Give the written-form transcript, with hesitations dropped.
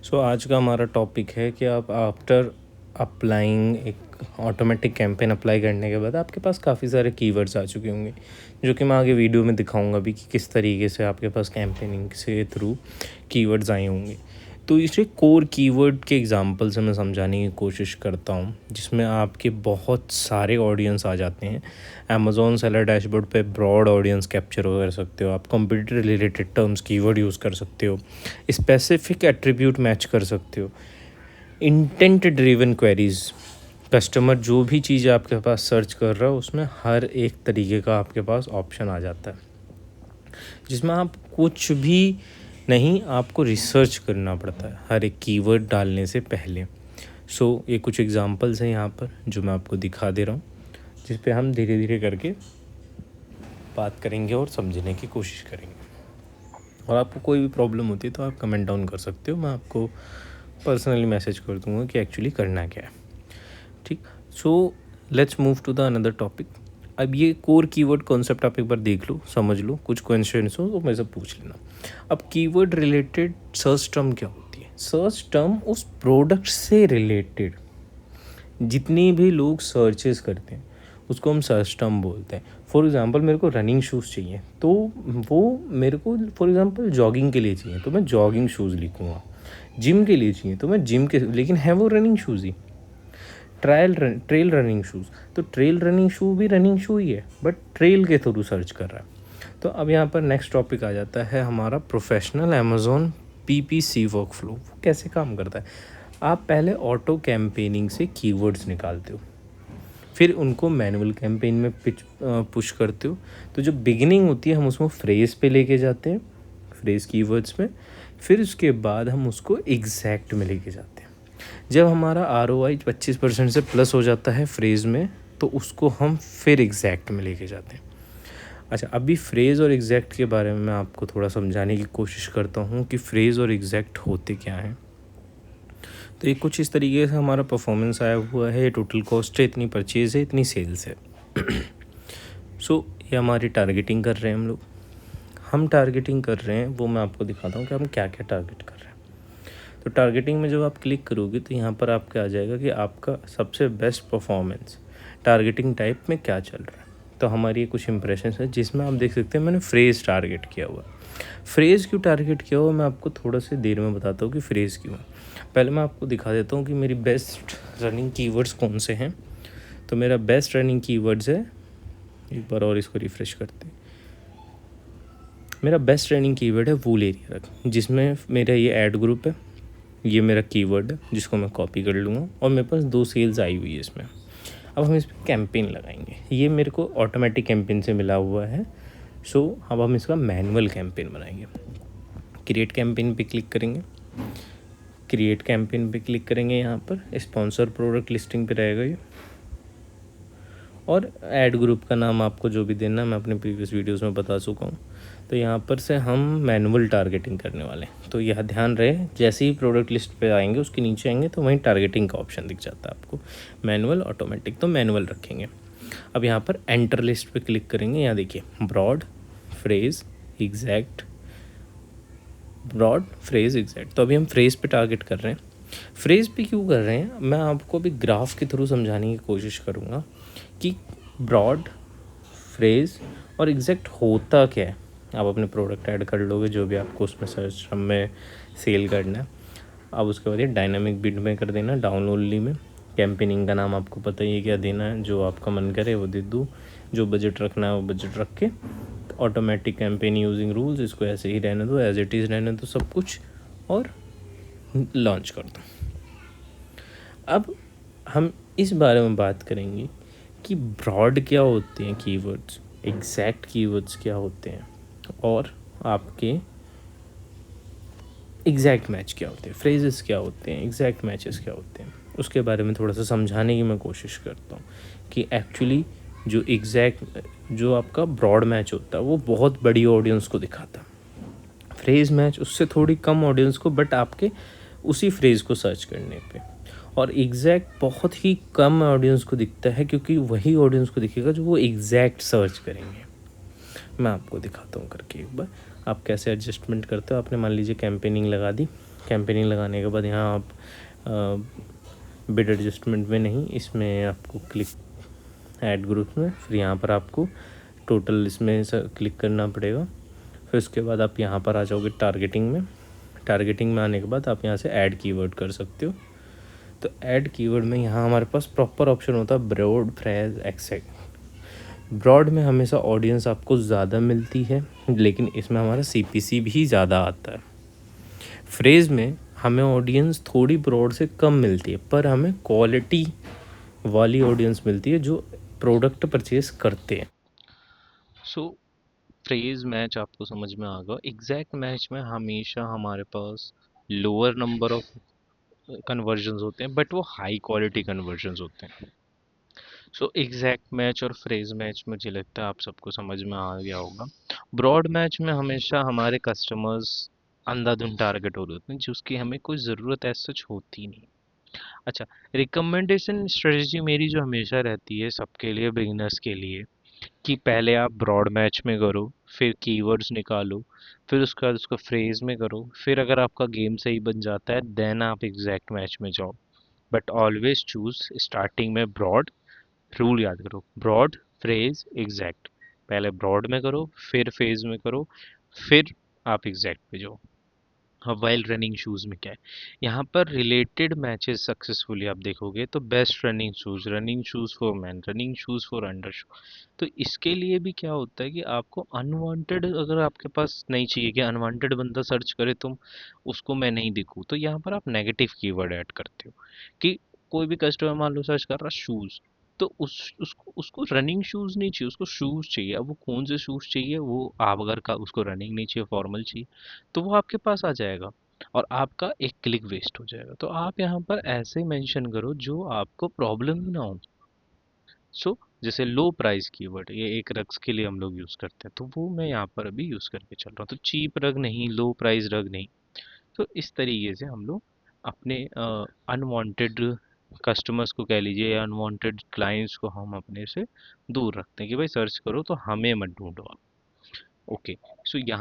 सो आज का हमारा टॉपिक है कि आप आफ्टर अप्लाइंग एक ऑटोमेटिक कैंपेन अप्लाई करने के बाद आपके पास काफ़ी सारे कीवर्ड्स आ चुके होंगे, जो कि मैं आगे वीडियो में दिखाऊंगा भी कि किस तरीके से आपके पास कैंपेनिंग से थ्रू कीवर्ड्स आए होंगे। तो इसे कोर कीवर्ड के एग्जांपल से मैं समझाने की कोशिश करता हूँ, जिसमें आपके बहुत सारे ऑडियंस आ जाते हैं। अमेज़ॉन सेलर डैशबोर्ड पे ब्रॉड ऑडियंस कैप्चर कर सकते हो, आप computer related terms keyword use कर सकते हो, स्पेसिफिक एट्रीब्यूट मैच कर सकते हो, इंटेंट ड्रिवन क्वेरीज, कस्टमर जो भी चीज़ आपके पास सर्च कर रहा है उसमें हर एक तरीके का आपके पास ऑप्शन आ जाता है, जिसमें आप कुछ भी नहीं, आपको रिसर्च करना पड़ता है हर एक कीवर्ड डालने से पहले। ये कुछ एग्जांपल्स हैं यहाँ पर जो मैं आपको दिखा दे रहा हूँ, जिस पे हम धीरे धीरे करके बात करेंगे और समझने की कोशिश करेंगे। और आपको कोई भी प्रॉब्लम होती है तो आप कमेंट डाउन कर सकते हो, मैं आपको पर्सनली मैसेज कर दूँगा कि एक्चुअली करना क्या है। ठीक, so let's move to the another topic. अब ये कोर कीवर्ड कॉन्सेप्ट आप एक बार देख लो, समझ लो, कुछ क्वेश्चंस हो तो मेरे से पूछ लेना। अब कीवर्ड रिलेटेड सर्च टर्म क्या होती है? सर्च टर्म उस प्रोडक्ट से रिलेटेड जितनी भी लोग सर्चेस करते हैं उसको हम सर्च टर्म बोलते हैं। फॉर एग्ज़ाम्पल मेरे को रनिंग शूज़ चाहिए, तो वो मेरे को फॉर एग्ज़ाम्पल जॉगिंग के लिए चाहिए तो मैं जॉगिंग शूज़ लिखूँगा। जिम के लिए चाहिए तो मैं जिम के, लेकिन है वो रनिंग शूज़ ही। ट्रेल रनिंग शूज़, तो ट्रेल रनिंग शू भी रनिंग शू ही है, बट ट्रेल के थ्रू सर्च कर रहा है। तो अब यहाँ पर नेक्स्ट टॉपिक आ जाता है हमारा प्रोफेशनल अमेज़ॉन PPC वर्कफ्लो। वो कैसे काम करता है? आप पहले ऑटो कैंपेनिंग से कीवर्ड्स निकालते हो, फिर उनको मैनुअल कैंपेन में पुश करते हो। तो जो बिगिनिंग होती है हम उसको फ्रेज़ पे लेके जाते हैं, फ्रेज़ कीवर्ड्स में, फिर उसके बाद हम उसको एग्जैक्ट में लेके जाते हैं। जब हमारा ROI 25% से प्लस हो जाता है फ्रेज़ में, तो उसको हम फिर एग्जैक्ट में लेके जाते हैं। अच्छा, अभी फ्रेज़ और एग्जैक्ट के बारे में मैं आपको थोड़ा समझाने की कोशिश करता हूँ कि फ्रेज़ और एग्जैक्ट होते क्या हैं। तो ये कुछ इस तरीके से हमारा परफॉर्मेंस आया हुआ है, टोटल कॉस्ट है, इतनी परचेज़ है, इतनी सेल्स है। ये हमारी टारगेटिंग कर रहे हैं हम लोग। हम टारगेटिंग कर रहे हैं, वो मैं आपको दिखाता हूँ कि हम क्या क्या टारगेट कर रहे हैं। तो टारगेटिंग में जब आप क्लिक करोगे तो यहाँ पर आपके आ जाएगा कि आपका सबसे बेस्ट परफॉर्मेंस टारगेटिंग टाइप में क्या चल रहा है। तो हमारी ये कुछ इंप्रेशंस है, जिसमें आप देख सकते हैं मैंने फ्रेज़ टारगेट किया हुआ। फ्रेज़ क्यों टारगेट किया हुआ मैं आपको थोड़ा सी देर में बताता हूँ कि फ्रेज़ क्यों है। पहले मैं आपको दिखा देता हूँ कि मेरी बेस्ट रनिंग कीवर्ड्स कौन से हैं। तो मेरा बेस्ट रनिंग कीवर्ड्स है, एक बार और इसको रिफ़्रेश करते हैं। मेरा बेस्ट रनिंग कीवर्ड है वूल एरिया, जिसमें मेरा ये ऐड ग्रुप है, ये मेरा कीवर्ड है जिसको मैं कॉपी कर लूँगा, और मेरे पास 2 सेल्स आई हुई है इसमें। अब हम इस पर कैंपेन लगाएंगे, ये मेरे को ऑटोमेटिक कैंपेन से मिला हुआ है। अब हम इसका मैनुअल कैंपेन बनाएंगे। क्रिएट कैंपेन पे क्लिक करेंगे, क्रिएट कैंपेन पे क्लिक करेंगे, यहाँ पर स्पॉन्सर प्रोडक्ट लिस्टिंग पे रहेगा ये, और ऐड ग्रुप का नाम आपको जो भी देना मैं अपने प्रीवियस वीडियोस में बता चुका हूँ। तो यहाँ पर से हम मैनुअल टारगेटिंग करने वाले हैं। तो यह ध्यान रहे, जैसे ही प्रोडक्ट लिस्ट पे आएंगे उसके नीचे आएंगे तो वहीं टारगेटिंग का ऑप्शन दिख जाता है आपको, मैनुअल ऑटोमेटिक, तो मैनुअल रखेंगे। अब यहाँ पर एंटर लिस्ट पे क्लिक करेंगे, यहाँ देखिए broad phrase exact, broad phrase exact. तो अभी हम फ्रेज़ पे टारगेट कर रहे हैं। फ्रेज़ पे क्यों कर रहे हैं मैं आपको अभी ग्राफ के थ्रू समझाने की कोशिश करूँगा कि ब्रॉड, फ्रेज़ और एग्जैक्ट होता क्या है। आप अपने प्रोडक्ट ऐड कर लोगे जो भी आपको उसमें सर्च टर्म में सेल करना है। अब उसके बाद ये डायनामिक बिड में कर देना, डाउन ओनली में। कैंपेनिंग का नाम आपको पता ही है क्या देना है, जो आपका मन करे वो दे दूँ, जो बजट रखना है वो बजट रख के। ऑटोमेटिक कैंपेन यूजिंग रूल्स, इसको ऐसे ही रहने दो, एज इट इज़ रहने दो सब कुछ, और लॉन्च कर दो। अब हम इस बारे में बात करेंगे कि ब्रॉड क्या होते हैं कीवर्ड्स, एग्जैक्ट कीवर्ड्स क्या होते हैं, और आपके एग्जैक्ट मैच क्या होते हैं, फ्रेजेस क्या होते हैं, एग्जैक्ट मैचेस क्या होते हैं, उसके बारे में थोड़ा सा समझाने की मैं कोशिश करता हूँ कि एक्चुअली जो एग्जैक्ट, जो आपका ब्रॉड मैच होता है वो बहुत बड़ी ऑडियंस को दिखाता है। फ्रेज़ मैच उससे थोड़ी कम ऑडियंस को, बट आपके उसी फ्रेज़ को सर्च करने पे। और एग्जैक्ट बहुत ही कम ऑडियंस को दिखता है, क्योंकि वही ऑडियंस को दिखेगा जो वो एग्जैक्ट सर्च करेंगे। मैं आपको दिखाता हूँ करके एक बार। आप कैसे एडजस्टमेंट करते हो। आपने मान लीजिए कैंपेनिंग लगा दी, कैंपेनिंग लगाने के बाद यहाँ आप बिड एडजस्टमेंट में नहीं, इसमें आपको क्लिक ऐड ग्रुप में, फिर यहाँ पर आपको टोटल इसमें क्लिक करना पड़ेगा। फिर उसके बाद आप यहाँ पर आ जाओगे टारगेटिंग में। टारगेटिंग में आने के बाद आप यहाँ से ऐड कीवर्ड कर सकते हो। तो ऐड कीवर्ड में यहाँ हमारे पास प्रॉपर ऑप्शन होता है ब्रॉड, फ्रेज, एक्सेक्ट। ब्रॉड में हमेशा ऑडियंस आपको ज़्यादा मिलती है, लेकिन इसमें हमारा सीपीसी भी ज़्यादा आता है। फ्रेज में हमें ऑडियंस थोड़ी ब्रॉड से कम मिलती है, पर हमें क्वालिटी वाली ऑडियंस मिलती है जो प्रोडक्ट परचेज करते हैं। सो फ्रेज मैच आपको समझ में आ गया। एग्जैक्ट मैच में हमेशा हमारे पास लोअर नंबर ऑफ कन्वर्जन्स होते हैं, बट वो हाई क्वालिटी कन्वर्जन्स होते हैं। सो एग्जैक्ट मैच और फ्रेज मैच मुझे लगता है आप सबको समझ में आ गया होगा। ब्रॉड मैच में हमेशा हमारे कस्टमर्स अंधाधुंध टारगेट हो रहे होते हैं, जिसकी हमें कोई ज़रूरत ऐसा सच होती नहीं। अच्छा, रिकमेंडेशन स्ट्रेटजी मेरी जो हमेशा रहती है सबके लिए, बिगिनर्स के लिए, कि पहले आप ब्रॉड मैच में करो, फिर कीवर्ड्स निकालो, फिर उसके बाद उसको फ्रेज में करो, फिर अगर आपका गेम सही बन जाता है देन आप एग्जैक्ट मैच में जाओ। बट ऑलवेज चूज स्टार्टिंग में ब्रॉड। रूल याद करो, ब्रॉड, फ्रेज, एग्जैक्ट। पहले ब्रॉड में करो, फिर फेज में करो, फिर आप एग्जैक्ट पे जाओ। हाँ, वाइल रनिंग शूज़ में क्या है, यहाँ पर रिलेटेड मैचेस सक्सेसफुली आप देखोगे तो best running shoes for man, running shoes for under shoe. तो इसके लिए भी क्या होता है कि आपको अनवांटेड, अगर आपके पास नहीं चाहिए कि अनवांटेड बंदा सर्च करे तुम उसको मैं नहीं दिखूँ, तो यहाँ पर आप नेगेटिव कीवर्ड ऐड करते हो कि कोई भी कस्टमर मान लो सर्च कर रहा शूज़, तो उसको उसको रनिंग शूज़ नहीं चाहिए, उसको शूज़ चाहिए। अब वो कौन से शूज़ चाहिए, वो आप अगर का उसको रनिंग नहीं चाहिए, फॉर्मल चाहिए, तो वो आपके पास आ जाएगा और आपका एक क्लिक वेस्ट हो जाएगा। तो आप यहाँ पर ऐसे मेंशन करो जो आपको प्रॉब्लम ही ना हो। सो जैसे लो प्राइस कीवर्ड, ये एक रग्स के लिए हम लोग यूज़ करते हैं, तो वो मैं यहाँ पर अभी यूज़ करके चल रहा हूँ। तो चीप रग नहीं, लो प्राइस रग नहीं। तो इस तरीके से हम लोग अपने अनवांटेड कस्टमर्स को कह लीजिए या अनवांटेड क्लाइंट्स को हम अपने से दूर रखते हैं कि भाई सर्च करो तो हमें मत ढूंढो आप। ओके, सो यहाँ